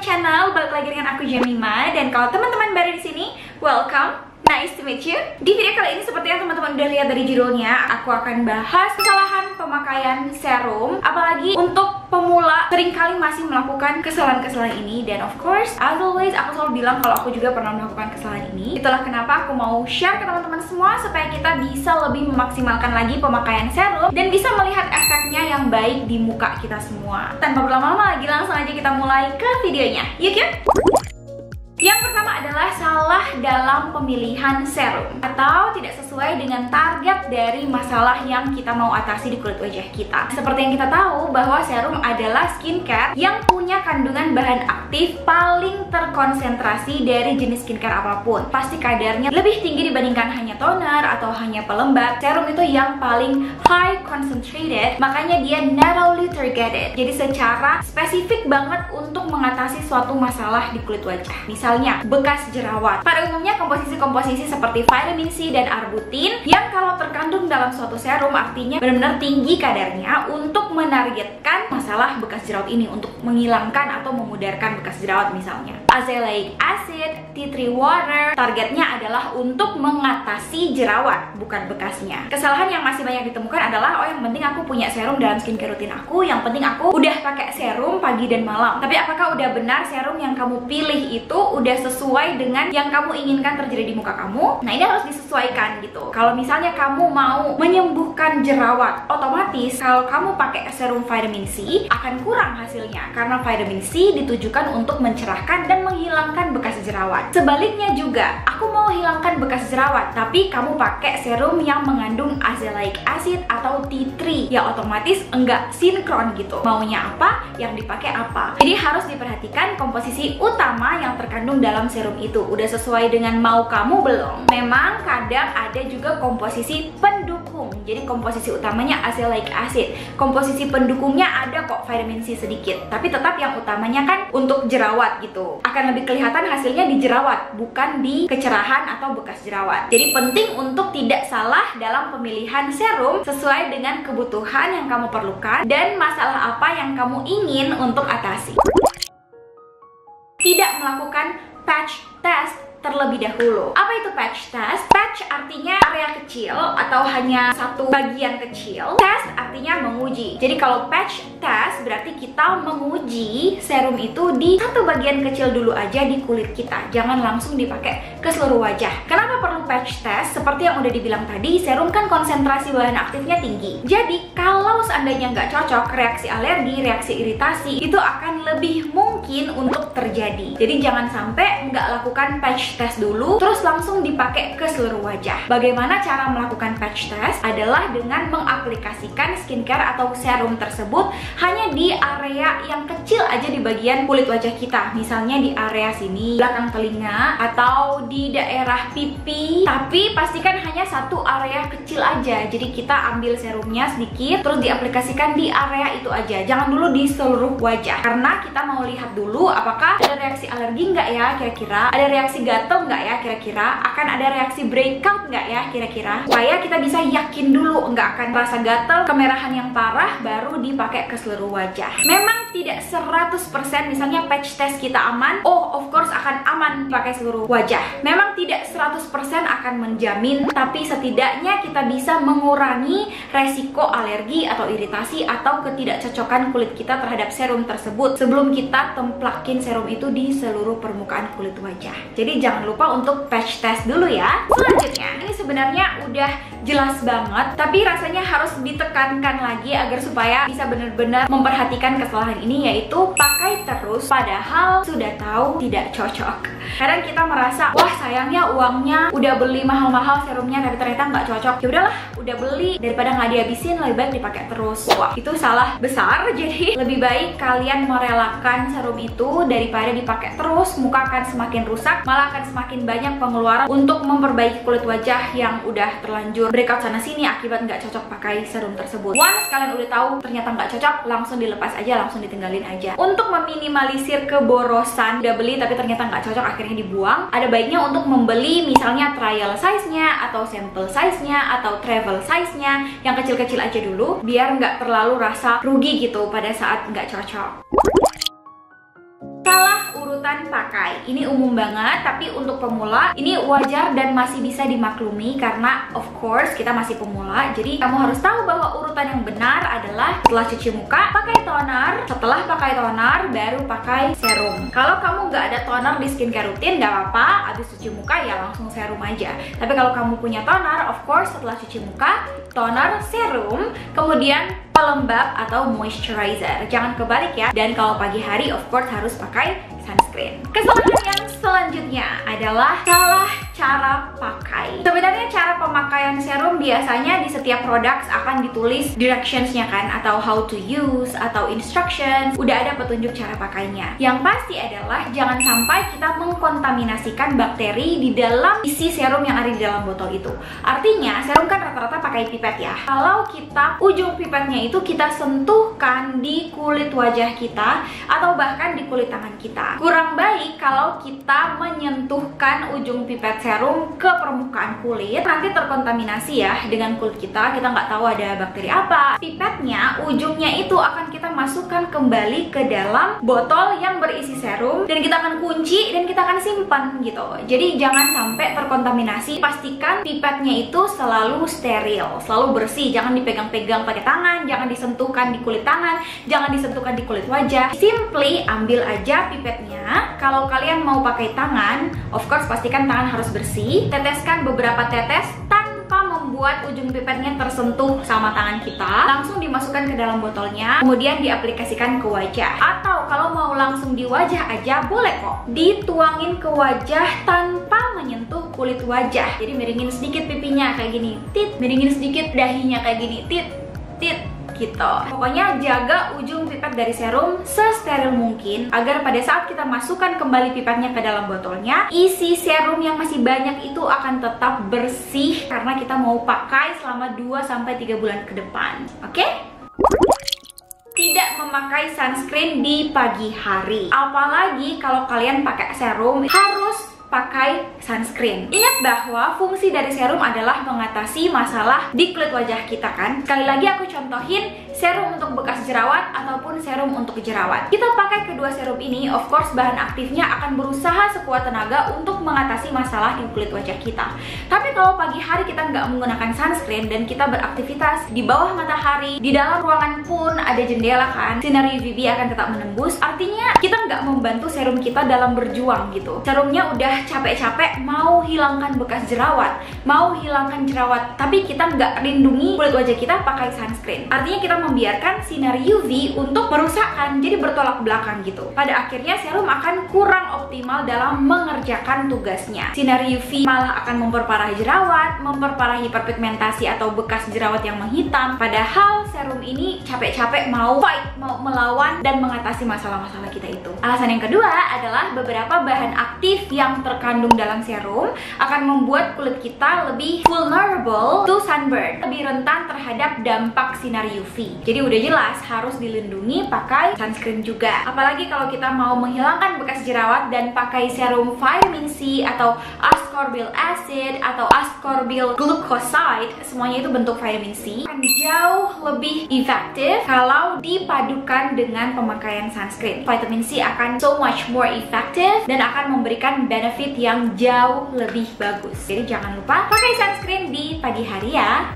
channel, balik lagi dengan aku Jemima. Dan kalau teman-teman baru di sini, welcome. Nice to meet you. Di video kali ini seperti yang teman-teman udah lihat dari judulnya, aku akan bahas kesalahan pemakaian serum. Apalagi untuk pemula seringkali masih melakukan kesalahan-kesalahan ini. Dan of course, as always, aku selalu bilang kalau aku juga pernah melakukan kesalahan ini. Itulah kenapa aku mau share ke teman-teman semua supaya kita bisa lebih memaksimalkan lagi pemakaian serum dan bisa melihat efeknya yang baik di muka kita semua. Tanpa berlama-lama lagi, langsung aja kita mulai ke videonya. Yuk yuk! Yang pertama adalah salah dalam pemilihan serum atau tidak sesuai dengan target dari masalah yang kita mau atasi di kulit wajah kita. Seperti yang kita tahu bahwa serum adalah skincare yang punya kandungan bahan aktif paling terkonsentrasi dari jenis skincare apapun. Pasti kadarnya lebih tinggi dibandingkan hanya toner atau hanya pelembab. Serum itu yang paling high concentrated, makanya dia narrowly targeted. Jadi secara spesifik banget untuk mengatasi suatu masalah di kulit wajah. Misalnya bekas jerawat. Pada umumnya komposisi-komposisi seperti vitamin C dan arbutin yang kalau terkandung dalam suatu serum artinya benar-benar tinggi kadarnya untuk menargetkan masalah bekas jerawat ini, untuk menghilangkan atau memudarkan bekas jerawat misalnya. Azelaic acid, tea tree water, targetnya adalah untuk mengatasi jerawat, bukan bekasnya. Kesalahan yang masih banyak ditemukan adalah, oh yang penting aku punya serum dalam skincare rutin aku, yang penting aku udah pakai serum pagi dan malam. Tapi apakah udah benar serum yang kamu pilih itu udah sesuai dengan yang kamu inginkan terjadi di muka kamu? Nah, ini harus disesuaikan gitu. Kalau misalnya kamu mau menyembuhkan jerawat, otomatis kalau kamu pakai serum vitamin C akan kurang hasilnya karena vitamin C ditujukan untuk mencerahkan dan menghilangkan bekas jerawat. Sebaliknya juga, aku mau hilangkan bekas jerawat tapi kamu pakai serum yang mengandung azelaic acid atau tea tree, ya otomatis enggak sinkron gitu. Maunya apa, yang dipakai apa. Jadi harus diperhatikan komposisi utama yang terkandung dalam serum itu udah sesuai dengan mau kamu belum. Memang kadang ada juga komposisi pendukung. Jadi komposisi utamanya azelaic acid, komposisi pendukungnya ada kok vitamin C sedikit, tapi tetap yang utamanya kan untuk jerawat gitu. Akan lebih kelihatan hasilnya di jerawat, bukan di kecerahan atau bekas jerawat. Jadi penting untuk tidak salah dalam pemilihan serum sesuai dengan kebutuhan yang kamu perlukan dan masalah apa yang kamu ingin untuk atasi. Tidak melakukan patch test terlebih dahulu. Apa itu patch test? Patch artinya area kecil atau hanya satu bagian kecil. Test artinya menguji. Jadi kalau patch test berarti kita menguji serum itu di satu bagian kecil dulu aja di kulit kita. Jangan langsung dipakai ke seluruh wajah. Kenapa perlu patch test? Seperti yang udah dibilang tadi, serum kan konsentrasi bahan aktifnya tinggi. Jadi kalau seandainya nggak cocok, reaksi alergi, reaksi iritasi itu akan lebih mungkin untuk terjadi. Jadi jangan sampai nggak lakukan patch test dulu terus langsung dipakai ke seluruh wajah. Bagaimana cara melakukan patch test? Adalah dengan mengaplikasikan skincare atau serum tersebut hanya di area yang kecil aja di bagian kulit wajah kita. Misalnya di area sini, belakang telinga, atau di daerah pipi. Tapi pastikan hanya satu area kecil aja. Jadi kita ambil serumnya sedikit terus diaplikasikan di area itu aja. Jangan dulu di seluruh wajah, karena kita mau lihat dulu apakah ada reaksi alergi nggak ya kira-kira, ada reaksi gatel nggak ya kira-kira, akan ada reaksi breakout nggak ya kira-kira, supaya kita bisa yakin dulu nggak akan rasa gatel, kemerahan yang parah baru dipakai ke seluruh wajah. Memang tidak 100% misalnya patch test kita aman, oh of course akan aman pakai seluruh wajah. Memang tidak 100% akan menjamin, tapi setidaknya kita bisa mengurangi resiko alergi atau iritasi atau ketidakcocokan kulit kita terhadap serum tersebut sebelum kita templakin serum itu di seluruh permukaan kulit wajah. Jadi jangan lupa untuk patch test dulu ya. Selanjutnya, ini sebenarnya udah jelas banget, tapi rasanya harus ditekankan lagi agar supaya bisa benar-benar memperhatikan kesalahan ini, yaitu pakai terus padahal sudah tahu tidak cocok. Kadang kita merasa, wah sayangnya uangnya udah beli mahal-mahal serumnya tapi ternyata nggak cocok. Ya udahlah, udah beli, daripada nggak dihabisin lebih baik dipakai terus. Wah, itu salah besar. Jadi lebih baik kalian merelakan serum itu daripada dipakai terus. Muka akan semakin rusak, malah akan semakin banyak pengeluaran untuk memperbaiki kulit wajah yang udah terlanjur breakout sana sini akibat nggak cocok pakai serum tersebut. Once kalian udah tahu ternyata nggak cocok, langsung dilepas aja, langsung ditinggalin aja. Untuk meminimalisir keborosan, udah beli tapi ternyata nggak cocok akhirnya dibuang, ada baiknya untuk membeli misalnya trial size-nya atau sample size-nya atau travel size-nya yang kecil-kecil aja dulu, biar nggak terlalu rasa rugi gitu pada saat nggak cocok. Salah urutan pakai. Ini umum banget, tapi untuk pemula ini wajar dan masih bisa dimaklumi karena of course kita masih pemula. Jadi kamu harus tahu bahwa urutan yang benar adalah setelah cuci muka pakai toner, setelah pakai toner baru pakai serum. Kalau kamu nggak ada toner di skincare rutin, nggak apa-apa, habis cuci muka ya langsung serum aja. Tapi kalau kamu punya toner, of course setelah cuci muka toner, serum, kemudian pelembab atau moisturizer. Jangan kebalik ya. Dan kalau pagi hari of course harus pakai sunscreen. Kesalahan yang selanjutnya adalah salah cara pakai. Sebenarnya cara pemakaian serum biasanya di setiap produk akan ditulis directions-nya kan, atau how to use, atau instructions. Udah ada petunjuk cara pakainya. Yang pasti adalah jangan sampai kita mengkontaminasikan bakteri di dalam isi serum yang ada di dalam botol itu. Artinya serum kan rata-rata pakai pipet ya. Kalau kita ujung pipetnya itu kita sentuhkan di kulit wajah kita atau bahkan di kulit tangan kita. Kurang baik kalau kita menyentuhkan ujung pipet serum ke permukaan kulit, nanti terkontaminasi ya dengan kulit kita. Kita nggak tahu ada bakteri apa. Pipetnya, ujungnya itu akan kita masukkan kembali ke dalam botol yang berisi serum dan kita akan kunci dan kita akan simpan gitu. Jadi jangan sampai terkontaminasi. Pastikan pipetnya itu selalu steril, selalu bersih. Jangan dipegang-pegang pakai tangan, jangan disentuhkan di kulit tangan, jangan disentuhkan di kulit wajah. Simply ambil aja pipetnya. Kalau kalian mau pakai tangan, of course pastikan tangan harus bersih. Teteskan beberapa tetes tanpa membuat ujung pipetnya tersentuh sama tangan kita. Langsung dimasukkan ke dalam botolnya, kemudian diaplikasikan ke wajah. Atau kalau mau langsung di wajah aja boleh kok. Dituangin ke wajah tanpa menyentuh kulit wajah. Jadi miringin sedikit pipinya kayak gini, tit. Miringin sedikit dahinya kayak gini, tit, tit. Gitu. Pokoknya jaga ujung pipet dari serum sesteril mungkin agar pada saat kita masukkan kembali pipetnya ke dalam botolnya, isi serum yang masih banyak itu akan tetap bersih karena kita mau pakai selama 2-3 bulan ke depan. Oke? Tidak memakai sunscreen di pagi hari. Apalagi kalau kalian pakai serum harus pakai sunscreen. Ingat bahwa fungsi dari serum adalah mengatasi masalah di kulit wajah kita kan. Sekali lagi aku contohin serum untuk bekas jerawat ataupun serum untuk jerawat. Kita pakai kedua serum ini, of course bahan aktifnya akan berusaha sekuat tenaga untuk mengatasi masalah di kulit wajah kita. Tapi kalau pagi hari kita nggak menggunakan sunscreen dan kita beraktivitas di bawah matahari, di dalam ruangan pun ada jendela kan, sinar UVB akan tetap menembus. Artinya kita nggak membantu serum kita dalam berjuang gitu. Serumnya udah capek-capek mau hilangkan bekas jerawat, mau hilangkan jerawat, tapi kita nggak lindungi kulit wajah kita pakai sunscreen. Artinya kita membiarkan sinar UV untuk merusakkan, jadi bertolak belakang gitu. Pada akhirnya serum akan kurang optimal dalam mengerjakan tugasnya. Sinar UV malah akan memperparah jerawat, memperparah hiperpigmentasi atau bekas jerawat yang menghitam. Padahal serum ini capek-capek mau fight, mau melawan dan mengatasi masalah-masalah kita itu. Alasan yang kedua adalah beberapa bahan aktif yang terkandung dalam serum akan membuat kulit kita lebih vulnerable to sunburn, lebih rentan terhadap dampak sinar UV. Jadi udah jelas harus dilindungi pakai sunscreen juga. Apalagi kalau kita mau menghilangkan bekas jerawat dan pakai serum vitamin C atau ascorbyl acid atau ascorbyl glucoside, semuanya itu bentuk vitamin C, akan jauh lebih efektif kalau dipadukan dengan pemakaian sunscreen. Vitamin C akan so much more effective dan akan memberikan benefit yang jauh lebih bagus. Jadi jangan lupa pakai sunscreen di pagi hari ya.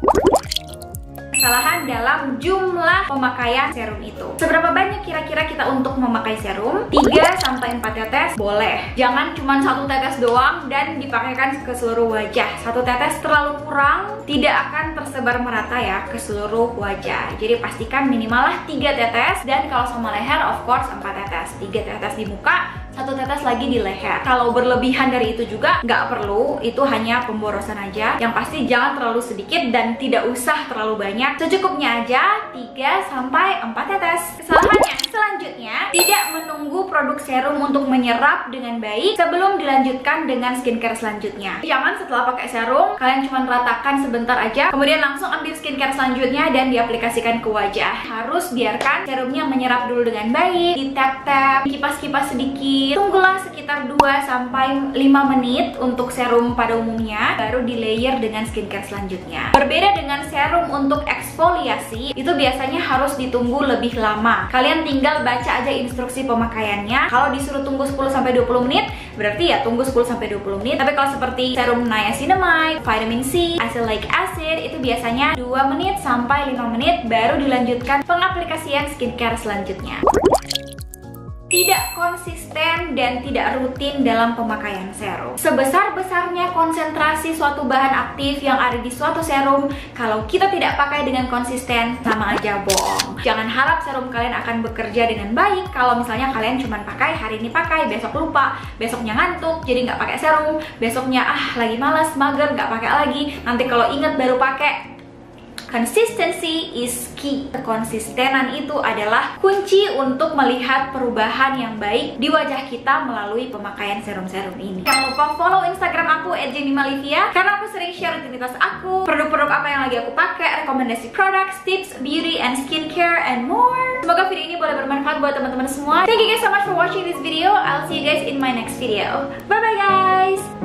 Kesalahan dalam jumlah pemakaian serum itu. Seberapa banyak kira-kira kita untuk memakai serum? 3-4 tetes boleh. Jangan cuma 1 tetes doang dan dipakaikan ke seluruh wajah. 1 tetes terlalu kurang, tidak akan tersebar merata ya ke seluruh wajah. Jadi pastikan minimal 3 tetes, dan kalau sama leher of course 4 tetes. 3 tetes di muka, 1 tetes lagi di leher. Kalau berlebihan dari itu juga nggak perlu, itu hanya pemborosan aja. Yang pasti jangan terlalu sedikit dan tidak usah terlalu banyak. Secukupnya aja 3-4 tetes. Kesalahan yang selanjutnya, tidak menunggu produk serum untuk menyerap dengan baik sebelum dilanjutkan dengan skincare selanjutnya. Jangan setelah pakai serum kalian cuma ratakan sebentar aja, kemudian langsung ambil skincare selanjutnya dan diaplikasikan ke wajah. Harus biarkan serumnya menyerap dulu dengan baik, di tap-tap, kipas-kipas sedikit, dikit. Tunggulah sekitar 2-5 menit untuk serum pada umumnya, baru di layer dengan skincare selanjutnya. Berbeda dengan serum untuk eksfoliasi, itu biasanya harus ditunggu lebih lama. Kalian tinggal baca aja instruksi pemakaiannya. Kalau disuruh tunggu 10-20 menit, berarti ya tunggu 10-20 menit. Tapi kalau seperti serum niacinamide, vitamin C, azelaic acid, itu biasanya 2 menit sampai 5 menit baru dilanjutkan pengaplikasian skincare selanjutnya. Tidak konsisten dan tidak rutin dalam pemakaian serum. Sebesar-besarnya konsentrasi suatu bahan aktif yang ada di suatu serum, kalau kita tidak pakai dengan konsisten, sama aja bohong. Jangan harap serum kalian akan bekerja dengan baik kalau misalnya kalian cuma pakai hari ini pakai, besok lupa, besoknya ngantuk jadi nggak pakai serum, besoknya lagi malas, mager, nggak pakai lagi, nanti kalau inget baru pakai. Consistency is key. Konsistenan itu adalah kunci untuk melihat perubahan yang baik di wajah kita melalui pemakaian serum-serum ini. Jangan lupa follow Instagram aku @jennymalivia karena aku sering share rutinitas aku, produk-produk apa yang lagi aku pakai, rekomendasi produk, tips, beauty and skincare and more. Semoga video ini boleh bermanfaat buat teman-teman semua. Thank you guys so much for watching this video. I'll see you guys in my next video. Bye bye guys.